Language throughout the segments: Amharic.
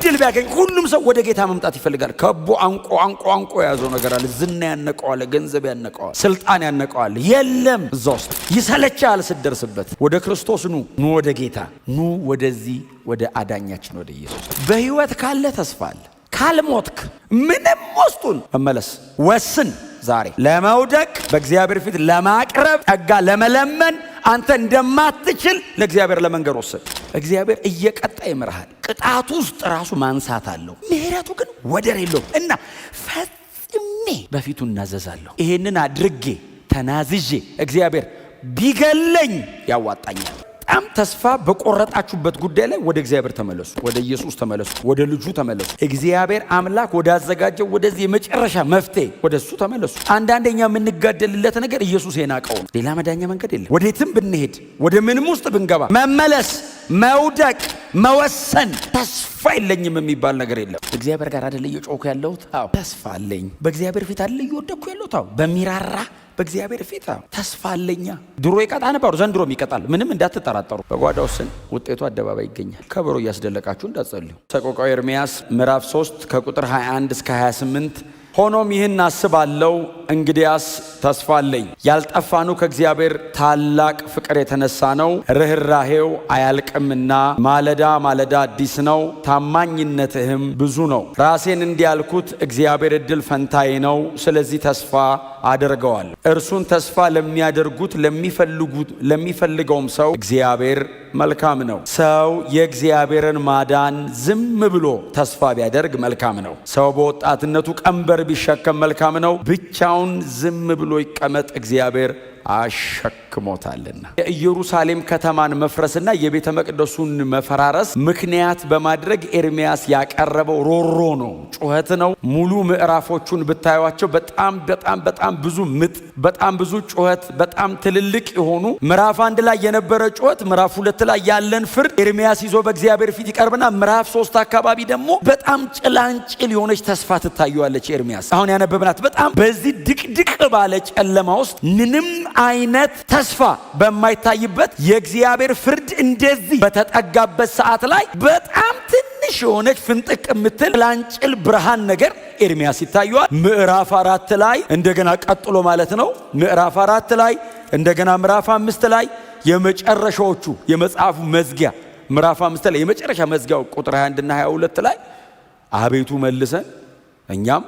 እድል ቢያገኝ ሁሉም ሰው ወደ ጌታ መምጣት ይፈልጋል። ከቦ አንቆ ያዘው ነገር አለ። ዝና ያነቀዋል፣ ገንዘብ ያነቀዋል፣ ስልጣን ያነቀዋል። የለም እዛ ውስጥ ይሰለቻል ስትደርስበት። ወደ ክርስቶስ ኑ ወደ ጌታ ኑ፣ ወደዚህ ወደ አዳኛችን ወደ ኢየሱስ። በህይወት ካለ ተስፋ አለ። ካልሞትክ ምንም ውስጡን መመለስ ወስን። ዛሬ ለመውደቅ በእግዚአብሔር ፊት ለማቅረብ ጸጋ ለመለመን አንተ እንደማትችል ለእግዚአብሔር ለመንገር ወስን። እግዚአብሔር እየቀጣ ይምርሃል። ቅጣቱ ውስጥ ራሱ ማንሳት አለው። ምህረቱ ግን ወደር የለውም እና ፈጽሜ በፊቱ እናዘዛለሁ። ይሄንን አድርጌ ተናዝዤ እግዚአብሔር ቢገለኝ ያዋጣኛል። በጣም ተስፋ በቆረጣችሁበት ጉዳይ ላይ ወደ እግዚአብሔር ተመለሱ፣ ወደ ኢየሱስ ተመለሱ፣ ወደ ልጁ ተመለሱ። እግዚአብሔር አምላክ ወዳዘጋጀው ወደዚህ የመጨረሻ መፍትሄ ወደሱ ተመለሱ። አንዳንደኛ የምንጋደልለት ነገር ኢየሱስ የናቀው ነው። ሌላ መዳኛ መንገድ የለም። ወዴትም ብንሄድ ወደ ምንም ውስጥ ብንገባ መመለስ፣ መውደቅ፣ መወሰን ተስፋ የለኝም የሚባል ነገር የለም። እግዚአብሔር ጋር አይደል እየጮኩ ያለሁት? አዎ ተስፋ አለኝ። በእግዚአብሔር ፊት አይደል እየወደኩ ያለሁት? አዎ በሚራራ በእግዚአብሔር ፊት ተስፋ አለኛ። ድሮ ይቀጣ ነበር፣ ዘንድሮም ይቀጣል። ምንም እንዳትጠራጠሩ። በጓዳው ስን ውጤቱ አደባባይ ይገኛል። ከበሮ እያስደለቃችሁ እንዳትጸልዩ። ሰቆቃወ ኤርምያስ ምዕራፍ 3 ከቁጥር 21 እስከ 28 ሆኖም ይህን አስባለሁ፣ እንግዲያስ ተስፋ አለኝ። ያልጠፋኑ ከእግዚአብሔር ታላቅ ፍቅር የተነሳ ነው። ርኅራሄው አያልቅምና ማለዳ ማለዳ አዲስ ነው፣ ታማኝነትህም ብዙ ነው። ራሴን እንዲያልኩት እግዚአብሔር እድል ፈንታዬ ነው፣ ስለዚህ ተስፋ አደርገዋል። እርሱን ተስፋ ለሚያደርጉት ለሚፈልገውም ሰው እግዚአብሔር መልካም ነው። ሰው የእግዚአብሔርን ማዳን ዝም ብሎ ተስፋ ቢያደርግ መልካም ነው። ሰው በወጣትነቱ ቀንበር ቢሸከም መልካም ነው። ብቻውን ዝም ብሎ ይቀመጥ፣ እግዚአብሔር አሸክሞታልና። የኢየሩሳሌም ከተማን መፍረስና የቤተ መቅደሱን መፈራረስ ምክንያት በማድረግ ኤርምያስ ያቀረበው ሮሮ ነው፣ ጩኸት ነው። ሙሉ ምዕራፎቹን ብታዩቸው በጣም ብዙ ምጥ፣ በጣም ብዙ ጩኸት፣ በጣም ትልልቅ የሆኑ ምዕራፍ 1 ላይ የነበረ ጩኸት፣ ምዕራፍ 2 ላይ ያለን ፍርድ ኤርምያስ ይዞ በእግዚአብሔር ፊት ይቀርብና ምዕራፍ 3 አካባቢ ደግሞ በጣም ጭላንጭል የሆነች ተስፋ ትታየዋለች። ኤርምያስ አሁን ያነበብናት በጣም በዚህ ድቅድቅ ባለ ጨለማ ውስጥ ምንም አይነት ተስፋ በማይታይበት የእግዚአብሔር ፍርድ እንደዚህ በተጠጋበት ሰዓት ላይ በጣም ትንሽ የሆነች ፍንጥቅ የምትል ላንጭል ብርሃን ነገር ኤርምያስ ይታየዋል። ምዕራፍ 4 ላይ እንደገና ቀጥሎ ማለት ነው። ምዕራፍ 4 ላይ እንደገና ምዕራፍ 5 ላይ የመጨረሻዎቹ የመጽሐፉ መዝጊያ ምዕራፍ 5 ላይ የመጨረሻ መዝጊያው ቁጥር 21 እና 22 ላይ አቤቱ መልሰን እኛም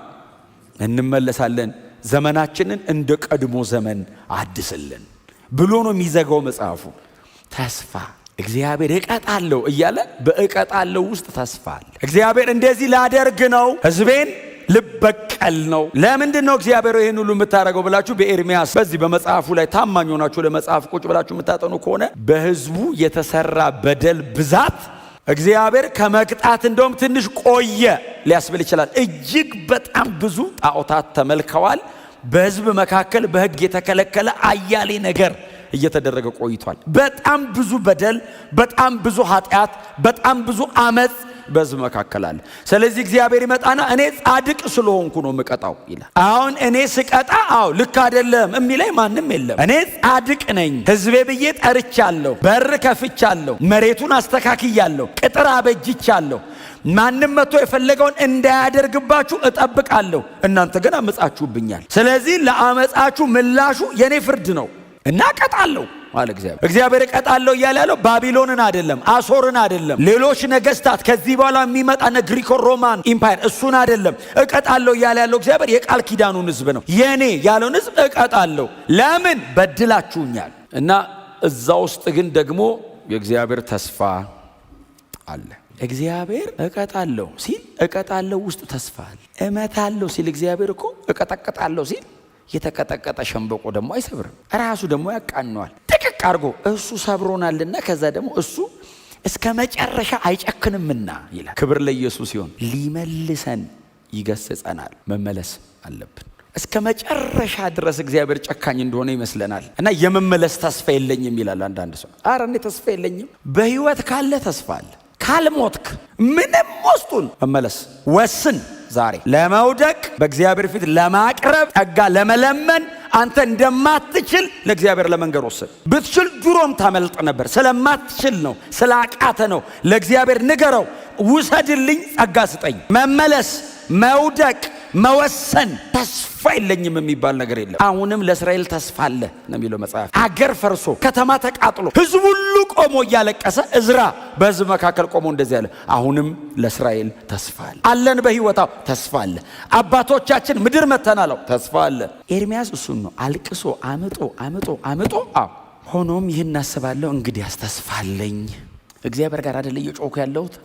እንመለሳለን፣ ዘመናችንን እንደ ቀድሞ ዘመን አድስልን ብሎ ነው የሚዘጋው መጽሐፉ። ተስፋ እግዚአብሔር እቀጣለሁ እያለ በእቀጣለሁ ውስጥ ተስፋ አለ። እግዚአብሔር እንደዚህ ላደርግ ነው፣ ሕዝቤን ልበቀል ነው። ለምንድን ነው እግዚአብሔር ይህን ሁሉ የምታደርገው ብላችሁ በኤርምያስ በዚህ በመጽሐፉ ላይ ታማኝ ሆናችሁ ለመጽሐፍ ቁጭ ብላችሁ የምታጠኑ ከሆነ በሕዝቡ የተሰራ በደል ብዛት እግዚአብሔር ከመቅጣት እንደውም ትንሽ ቆየ ሊያስብል ይችላል። እጅግ በጣም ብዙ ጣዖታት ተመልከዋል። በሕዝብ መካከል በሕግ የተከለከለ አያሌ ነገር እየተደረገ ቆይቷል። በጣም ብዙ በደል፣ በጣም ብዙ ኃጢአት፣ በጣም ብዙ አመጽ በሕዝብ መካከል አለ። ስለዚህ እግዚአብሔር ይመጣና እኔ ጻድቅ ስለሆንኩ ነው የምቀጣው ይላል። አሁን እኔ ስቀጣ ልክ አይደለም የሚለኝ ማንም የለም። እኔ ጻድቅ ነኝ፣ ሕዝቤ ብዬ ጠርቻለሁ፣ በር ከፍቻለሁ፣ መሬቱን አስተካክያለሁ፣ ቅጥር አበጅቻለሁ። ማንም መጥቶ የፈለገውን እንዳያደርግባችሁ እጠብቃለሁ። እናንተ ግን አመጻችሁብኛል። ስለዚህ ለአመጻችሁ ምላሹ የኔ ፍርድ ነው እና እቀጣለሁ አለ እግዚአብሔር። እግዚአብሔር እቀጣለሁ እያለ ያለው ባቢሎንን አይደለም፣ አሶርን አይደለም፣ ሌሎች ነገስታት ከዚህ በኋላ የሚመጣ ግሪኮ ሮማን ኢምፓየር እሱን አይደለም። እቀጣለሁ እያለ ያለው እግዚአብሔር የቃል ኪዳኑን ሕዝብ ነው። የኔ ያለውን ሕዝብ እቀጣለሁ። ለምን? በድላችሁኛል። እና እዛ ውስጥ ግን ደግሞ የእግዚአብሔር ተስፋ አለ። እግዚአብሔር እቀጣለሁ ሲል እቀጣለሁ ውስጥ ተስፋ አለ። እመታለሁ ሲል እግዚአብሔር እኮ እቀጠቅጣለሁ ሲል የተቀጠቀጠ ሸንበቆ ደግሞ አይሰብርም፣ ራሱ ደግሞ ያቃነዋል። ጥቅቅ አድርጎ እሱ ሰብሮናልና ከዛ ደግሞ እሱ እስከ መጨረሻ አይጨክንምና ይላል። ክብር ለኢየሱስ ይሁን። ሊመልሰን ይገስጸናል። መመለስ አለብን። እስከ መጨረሻ ድረስ እግዚአብሔር ጨካኝ እንደሆነ ይመስለናል እና የመመለስ ተስፋ የለኝም ይላል አንዳንድ ሰው። ኧረ እኔ ተስፋ የለኝም። በህይወት ካለ ተስፋ አለ። ካልሞትክ ምንም ውስጡን መመለስ ወስን። ዛሬ ለመውደቅ በእግዚአብሔር ፊት ለማቅረብ ጸጋ ለመለመን አንተ እንደማትችል ለእግዚአብሔር ለመንገር ወስን። ብትችል ድሮም ታመልጥ ነበር። ስለማትችል ነው፣ ስላቃተ ነው። ለእግዚአብሔር ንገረው። ውሰድልኝ፣ ጸጋ ስጠኝ። መመለስ፣ መውደቅ፣ መወሰን ተስፋ የለኝም የሚባል ነገር የለም። አሁንም ለእስራኤል ተስፋ አለ ነው የሚለው መጽሐፍ። አገር ፈርሶ ከተማ ተቃጥሎ ሕዝብ ሁሉ ቆሞ እያለቀሰ እዝራ በሕዝብ መካከል ቆሞ እንደዚህ ያለ አሁንም ለእስራኤል ተስፋ አለ። አለን በሕይወታው ተስፋ አለ። አባቶቻችን ምድር መተናለው ተስፋ አለ። ኤርምያስ እሱን ነው አልቅሶ አምጦ ሆኖም ይህን አስባለሁ፣ እንግዲያስ ተስፋ አለኝ። እግዚአብሔር ጋር አይደል እየጮኩ ያለሁት?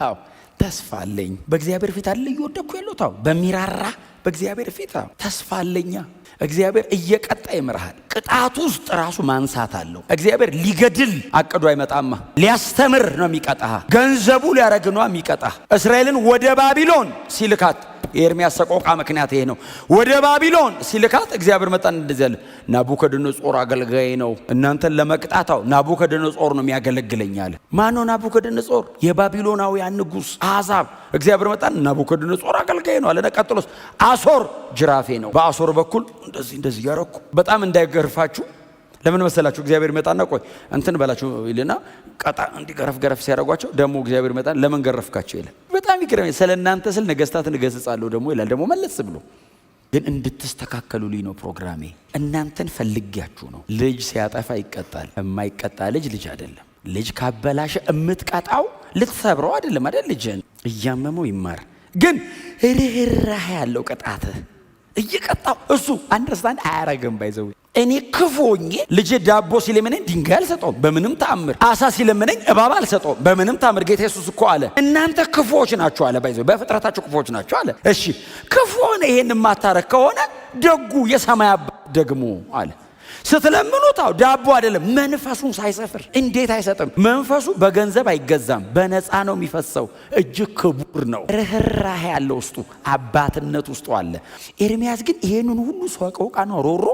ተስፋ አለኝ። በእግዚአብሔር ፊት አይደል እየወደኩ ያለሁት? በሚራራ በእግዚአብሔር ፊት ተስፋ አለኛ። እግዚአብሔር እየቀጣ ይምርሃል። ቅጣቱ ውስጥ ራሱ ማንሳት አለው። እግዚአብሔር ሊገድል አቅዶ አይመጣማ፣ ሊያስተምር ነው የሚቀጣህ። ገንዘቡ ሊያረግ ነው የሚቀጣህ። እስራኤልን ወደ ባቢሎን ሲልካት የኤርምያስ ሰቆቃ ምክንያት ይሄ ነው። ወደ ባቢሎን ሲልካት እግዚአብሔር መጣን እንደዚህ ያለ ናቡከደነጾር አገልጋይ ነው እናንተን ለመቅጣታው ናቡከደነጾር ነው የሚያገለግለኝ አለ። ማን ነው ናቡከደነጾር? የባቢሎናውያን ንጉሥ አሕዛብ። እግዚአብሔር መጣን ናቡከደነጾር አገልጋይ ነው አለ። ቀጥሎስ አሶር ጅራፌ ነው። በአሶር በኩል እንደዚህ ያረኩ በጣም እንዳይገርፋችሁ። ለምን መሰላችሁ? እግዚአብሔር ይመጣና ቆይ እንትን በላችሁ ይልና ቀጣ እንዲገረፍ ሲያደርጓቸው ደግሞ እግዚአብሔር ይመጣና ለምን ገረፍካቸው ይላል። በጣም ይገርመኛል። ስለናንተ ስል ነገስታትን እገሥጻለሁ ደግሞ ይላል። ደግሞ መለስ ብሎ ግን እንድትስተካከሉልኝ ነው ፕሮግራሜ። እናንተን ፈልጊያችሁ ነው። ልጅ ሲያጠፋ ይቀጣል። የማይቀጣ ልጅ አይደለም። ልጅ ካበላሸ እምትቀጣው ልትሰብረው አይደለም አይደል? ልጅን እያመመው ይማር። ግን ርህራሄ ያለው ቅጣት እየቀጣው እሱ አንደርስታንድ አያረግም። ባይዘው እኔ ክፉኝ ልጅ ዳቦ ሲለምነኝ ድንጋይ አልሰጠውም በምንም ተአምር። አሳ ሲለምነኝ እባብ አልሰጠውም በምንም ተአምር። ጌታ ኢየሱስ እኮ አለ እናንተ ክፉዎች ናችሁ አለ። ባይዘው በፍጥረታችሁ ክፉዎች ናችሁ አለ። እሺ ክፉ ሆነ ይሄን የማታረግ ከሆነ ደጉ የሰማይ አባት ደግሞ አለ ስትለምኑት ዳቦ አይደለም መንፈሱን ሳይሰፍር እንዴት አይሰጥም? መንፈሱ በገንዘብ አይገዛም፣ በነፃ ነው የሚፈሰው። እጅግ ክቡር ነው። ርህራሄ ያለው ውስጡ አባትነት ውስጡ አለ። ኤርምያስ ግን ይሄንን ሁሉ ሰቆቃ ነው ሮሮ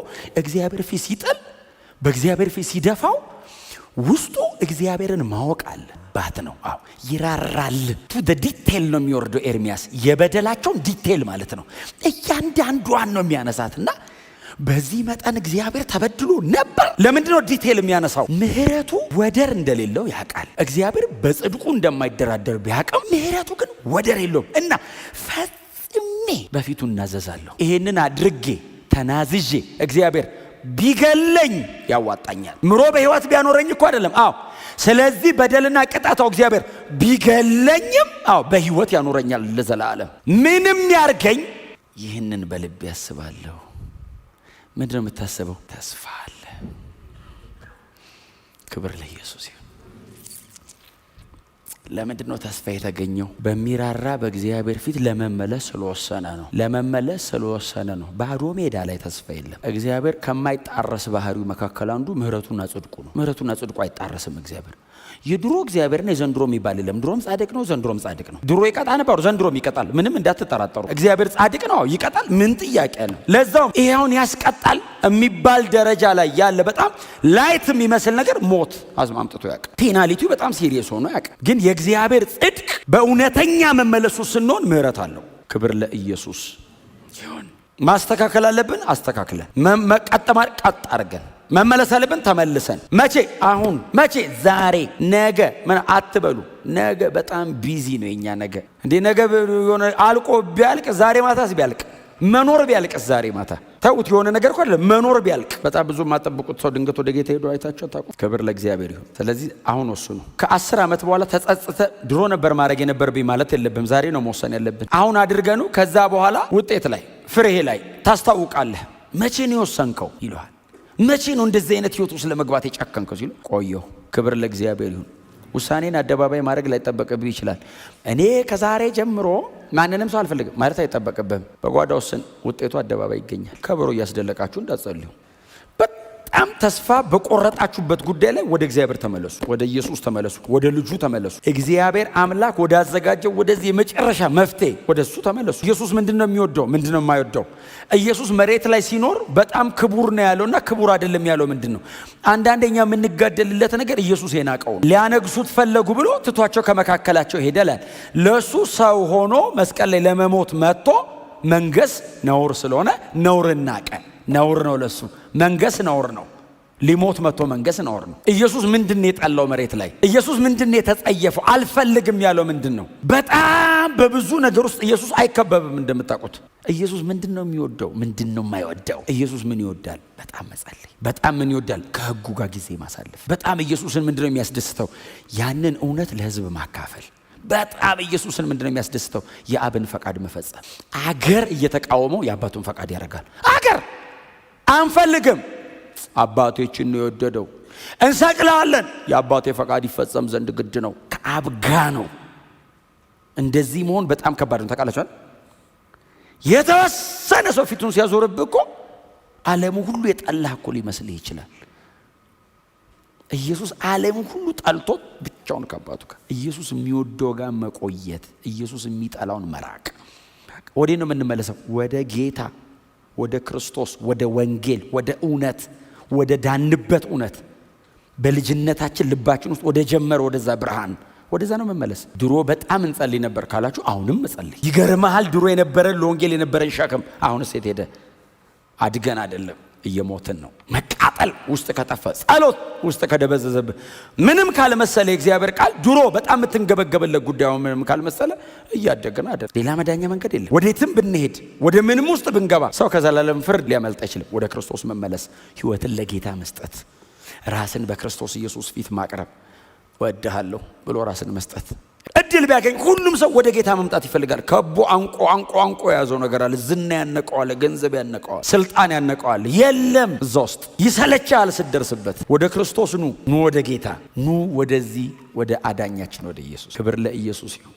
እግዚአብሔር ፊት ሲጥል በእግዚአብሔር ፊት ሲደፋው ውስጡ እግዚአብሔርን ማወቅ አለ። አባት ነው። ይራራል። ቱ ዲቴል ነው የሚወርደው ኤርምያስ። የበደላቸውን ዲቴል ማለት ነው። እያንዳንዷን ነው የሚያነሳትና በዚህ መጠን እግዚአብሔር ተበድሎ ነበር። ለምንድን ነው ዲቴል የሚያነሳው? ምህረቱ ወደር እንደሌለው ያውቃል። እግዚአብሔር በጽድቁ እንደማይደራደር ቢያውቅም ምህረቱ ግን ወደር የለውም እና ፈጽሜ በፊቱ እናዘዛለሁ። ይሄንን አድርጌ ተናዝዤ እግዚአብሔር ቢገለኝ ያዋጣኛል። ምሮ በህይወት ቢያኖረኝ እኮ አይደለም። ስለዚህ በደልና ቅጣታው እግዚአብሔር ቢገለኝም በህይወት ያኖረኛል ለዘላለም። ምንም ያርገኝ ይህንን በልቤ ያስባለሁ። ምንድን ነው የምታስበው? ተስፋ አለ። ክብር ለኢየሱስ ይሁን። ለምንድን ነው ተስፋ የተገኘው? በሚራራ በእግዚአብሔር ፊት ለመመለስ ስለወሰነ ነው። ባዶ ሜዳ ላይ ተስፋ የለም። እግዚአብሔር ከማይጣረስ ባህሪው መካከል አንዱ ምህረቱና ጽድቁ ነው። ምህረቱና ጽድቁ አይጣረስም። እግዚአብሔር የድሮ እግዚአብሔርና የዘንድሮ የሚባል የለም። ድሮም ጻድቅ ነው፣ ዘንድሮም ጻድቅ ነው። ድሮ ይቀጣ ነበር፣ ዘንድሮም ይቀጣል። ምንም እንዳትጠራጠሩ። እግዚአብሔር ጻድቅ ነው፣ ይቀጣል። ምን ጥያቄ ነው? ለዛውም ይሄውን ያስቀጣል የሚባል ደረጃ ላይ ያለ በጣም ላይት የሚመስል ነገር ሞት አዝማምጥቶ ያውቃል። ፔናሊቲው በጣም ሲሪየስ ሆኖ ያውቃል። ግን የእግዚአብሔር ጽድቅ በእውነተኛ መመለሱ ስንሆን ምህረት አለው። ክብር ለኢየሱስ ይሁን። ማስተካከል አለብን፣ አስተካክለን መቀጠማር ቀጥ አድርገን መመለስ አለብን፣ ተመልሰን። መቼ? አሁን። መቼ? ዛሬ። ነገ ምን አትበሉ። ነገ በጣም ቢዚ ነው የኛ ነገ። እንዴ ነገ የሆነ አልቆ ቢያልቅ ዛሬ ማታስ ቢያልቅ መኖር ቢያልቅስ ዛሬ ማታ ታውት የሆነ ነገር እኮ አይደለም። መኖር ቢያልቅ በጣም ብዙ የማጠብቁት ሰው ድንገት ወደ ጌታ ሄዶ አይታችሁ ታውቁ። ክብር ለእግዚአብሔር ይሁን። ስለዚህ አሁን ወስኑ። ከ10 ዓመት በኋላ ተጸጽተ ድሮ ነበር ማድረግ የነበረብኝ ማለት የለብም። ዛሬ ነው መወሰን ያለብን። አሁን አድርገኑ ከዛ በኋላ ውጤት ላይ ፍሬ ላይ ታስታውቃለህ። መቼ ነው የወሰንከው ይለዋል። መቼ ነው እንደዚህ አይነት ህይወት ውስጥ ለመግባት የጨከንከው ሲሉ ቆየሁ። ክብር ለእግዚአብሔር ይሁን። ውሳኔን አደባባይ ማድረግ ላይጠበቅብህ ይችላል። እኔ ከዛሬ ጀምሮ ማንንም ሰው አልፈልግም ማለት አይጠበቅብህም። በጓዳ ውስን ውጤቱ አደባባይ ይገኛል። ከበሮ እያስደለቃችሁ እንዳትጸልዩ። በጣም ተስፋ በቆረጣችሁበት ጉዳይ ላይ ወደ እግዚአብሔር ተመለሱ፣ ወደ ኢየሱስ ተመለሱ፣ ወደ ልጁ ተመለሱ። እግዚአብሔር አምላክ ወደ አዘጋጀው ወደዚህ የመጨረሻ መፍትሄ ወደ እሱ ተመለሱ። ኢየሱስ ምንድነው የሚወደው? ምንድነው የማይወደው? ኢየሱስ መሬት ላይ ሲኖር በጣም ክቡር ነው ያለውና ክቡር አይደለም ያለው ምንድነው? አንዳንደኛ የምንጋደልለት ነገር ኢየሱስ የናቀው ሊያነግሱት ፈለጉ ብሎ ትቷቸው ከመካከላቸው ሄደላል። ለሱ ሰው ሆኖ መስቀል ላይ ለመሞት መጥቶ መንገስ ነውር ስለሆነ ነውር ናቀ። ነውር ነው ለሱ መንገስ ነውር ነው። ሊሞት መጥቶ መንገስ ነውር ነው። ኢየሱስ ምንድነው የጠላው መሬት ላይ? ኢየሱስ ምንድነው የተጸየፈው? አልፈልግም ያለው ምንድነው? በጣም በብዙ ነገር ውስጥ ኢየሱስ አይከበብም እንደምታውቁት። ኢየሱስ ምንድነው የሚወደው? ምንድነው የማይወደው? ኢየሱስ ምን ይወዳል? በጣም መጸለይ። በጣም ምን ይወዳል? ከሕጉ ጋር ጊዜ ማሳለፍ። በጣም ኢየሱስን ምንድነው የሚያስደስተው? ያንን እውነት ለሕዝብ ማካፈል። በጣም ኢየሱስን ምንድነው የሚያስደስተው? የአብን ፈቃድ መፈጸም። አገር እየተቃወመው የአባቱን ፈቃድ ያደርጋል። አገር አንፈልግም፣ አባቴችን ነው የወደደው፣ እንሰቅላለን፣ የአባቴ ፈቃድ ይፈጸም ዘንድ ግድ ነው። ከአብ ጋር ነው። እንደዚህ መሆን በጣም ከባድ ነው። ታውቃላችሁ፣ የተወሰነ ሰው ፊቱን ሲያዞርብህ እኮ ዓለሙ ሁሉ የጠላህ እኮ ሊመስልህ ይችላል። ኢየሱስ ዓለሙ ሁሉ ጠልቶት ብቻውን ከአባቱ ጋር፣ ኢየሱስ የሚወደው ጋር መቆየት፣ ኢየሱስ የሚጠላውን መራቅ። ወዴት ነው የምንመለሰው? ወደ ጌታ፣ ወደ ክርስቶስ፣ ወደ ወንጌል፣ ወደ እውነት፣ ወደ ዳንበት እውነት፣ በልጅነታችን ልባችን ውስጥ ወደ ጀመረ ወደዛ ብርሃን፣ ወደዛ ነው መመለስ። ድሮ በጣም እንጸልይ ነበር ካላችሁ አሁንም መጸልይ። ይገርምሃል፣ ድሮ የነበረን ለወንጌል የነበረን ሸክም አሁንስ የት ሄደ? አድገን አይደለም እየሞትን ነው። መቃጠል ውስጥ ከጠፋ፣ ጸሎት ውስጥ ከደበዘዘብህ፣ ምንም ካልመሰለ የእግዚአብሔር ቃል ድሮ በጣም የምትንገበገበለት ጉዳዩ ምንም ካልመሰለ እያደግን አይደል። ሌላ መዳኛ መንገድ የለም። ወዴትም ብንሄድ፣ ወደ ምንም ውስጥ ብንገባ ሰው ከዘላለም ፍርድ ሊያመልጥ አይችልም። ወደ ክርስቶስ መመለስ፣ ሕይወትን ለጌታ መስጠት፣ ራስን በክርስቶስ ኢየሱስ ፊት ማቅረብ፣ ወድሃለሁ ብሎ ራስን መስጠት። እድል ቢያገኝ ሁሉም ሰው ወደ ጌታ መምጣት ይፈልጋል። ከቦ አንቆ የያዘው ነገር አለ። ዝና ያነቀዋል፣ ገንዘብ ያነቀዋል፣ ስልጣን ያነቀዋል። የለም እዛ ውስጥ ይሰለቻል ስትደርስበት። ወደ ክርስቶስ ኑ ወደ ጌታ ኑ፣ ወደዚህ ወደ አዳኛችን ወደ ኢየሱስ። ክብር ለኢየሱስ ይሁን።